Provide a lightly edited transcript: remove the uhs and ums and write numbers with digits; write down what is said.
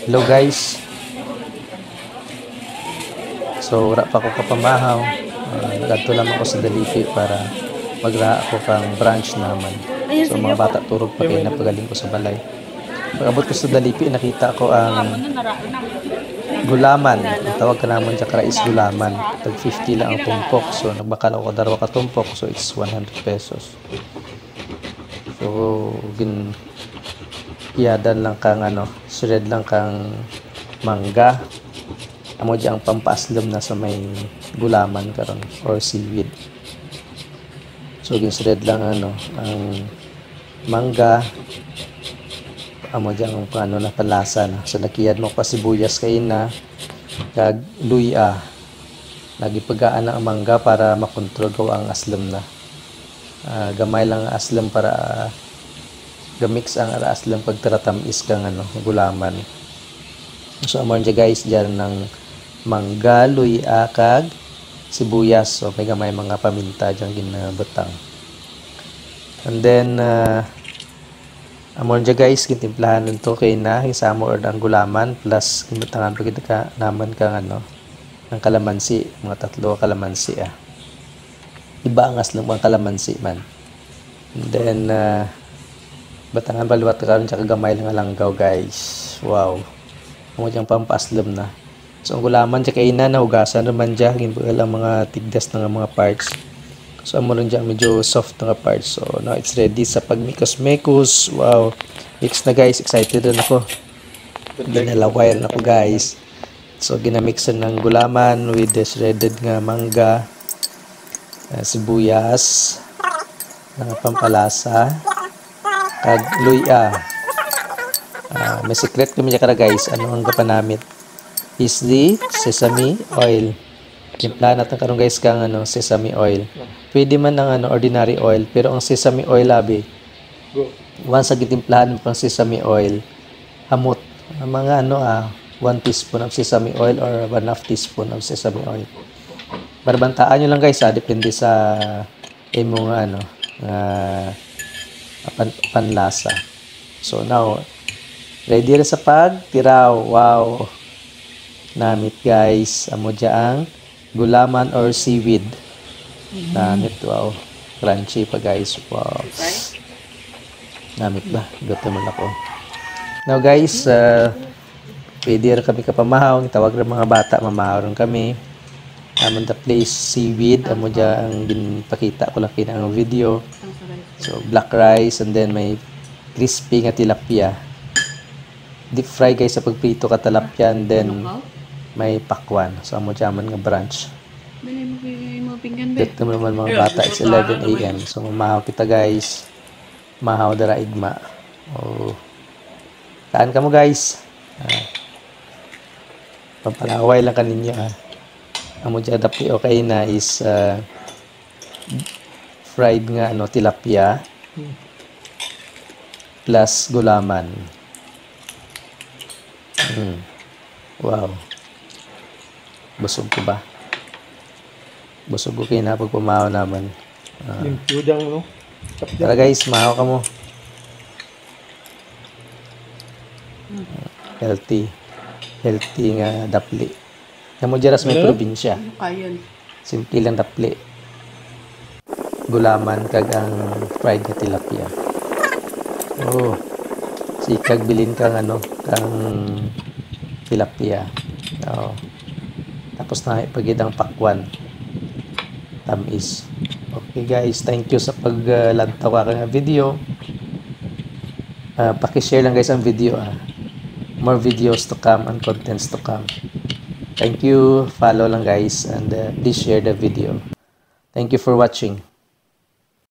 Hello guys. So wala pa ako kapamahaw. Nagadto lang ako sa Dalipi para magra ako kang branch naman. So mga bata turog pa kayo na pagaling ko sa balay. Pag-abot ko sa Dalipi, nakita ko ang gulaman. Ang tawag ka naman dyan is gulaman. Tag 50 lang ang tumpok. So nagbakal ako darawa ka tumpok. So it's 100 pesos. So iyadan lang kang shred lang kang mangga. Amo diyang pampaaslom na sa may gulaman karon or seaweed. So ginshred lang ang mangga. Amo diyang na palasa na. So nakiyad mo pa sibuyas kay na kag luya. Nagipagaan na ang mangga para makontrol ko ang aslom na. Gamay lang ang aslom para gamix ang aslom pagtaratamis kang gulaman. So amon dyan guys dyan ng mangga, luya, kag sibuyas. So may gamay mga paminta dyan ginabutang. And then amon dyan guys gitimplahan nito kay na isamo or ang gulaman plus gibutangan pa kita ka naman kang ng kalamansi, mga 3 kalamansi iba ang aslong ang kalamansi man. And then batangan baluwat karon tsaka gamay lang langgaw guys. Wow. Amo diyang pampaslom na. So ang gulaman tsaka ina nahugasan naman dyan. Ginbugal ang mga tigdas ng mga parts. So amo rin dyan medyo soft na parts. So now it's ready sa pagmikos-mekos. Wow. Mix na guys. Excited rin ako. Ginalaway rin ako guys. So ginamixan ng gulaman with the shredded nga mangga, sibuyas, pampalasa, kag luya. May secret kami dyan guys. Ano ang gapanamit is the sesame oil. Timplahan natin karon guys kang sesame oil. Pwede man ng ordinary oil, pero ang sesame oil labi once sa gitimplahan pang sesame oil amot ang mga 1 teaspoon of sesame oil or 1/2 teaspoon of sesame oil. Barbantaan nyo lang guys depende sa imong panlasa. So now ready na sa pagtiraw. Wow. Namit guys. Amo dyan gulaman or seaweed. Namit. Wow. Crunchy pa guys. Wow. Namit ba? Gutom mo ako. Now guys, pwede rin kami kapamahaw. Tawag rin mga bata. Mamahaw rin kami. Amon the place seaweed. Amo dyan ginpakita ko lang kinang video. So black rice and then may crispy nga tilapia. Deep fry guys sa pagprito ka tilapia and then may pakwan. So amo jaman nga brunch. Dito naman mga bata it's 11 AM. So mamahaw kita guys. Mahaw dara igma. Oh. Kaan ka mo guys. Pampalaway lang kaninyo Amo dyan dapat okay na is fried nga tilapia plus gulaman. Wow. Busog ko ba? Busog ko kayo na pagpamahaw naman. Limpyudang no? Tara guys, mahaw ka mo. Healthy. Healthy nga dapli. Kamu jaras may probinsya. Simple lang dapli. Gulaman kag ang fried na tilapia. Oh. Sikag bilin kang kang tilapia. Oh. Tapos na ipagid ang pakwan. Tamis. Okay guys, thank you sa paglantaw ka video. Paki-share lang guys ang video More videos to come and contents to come. Thank you. Follow lang guys and please share the video. Thank you for watching.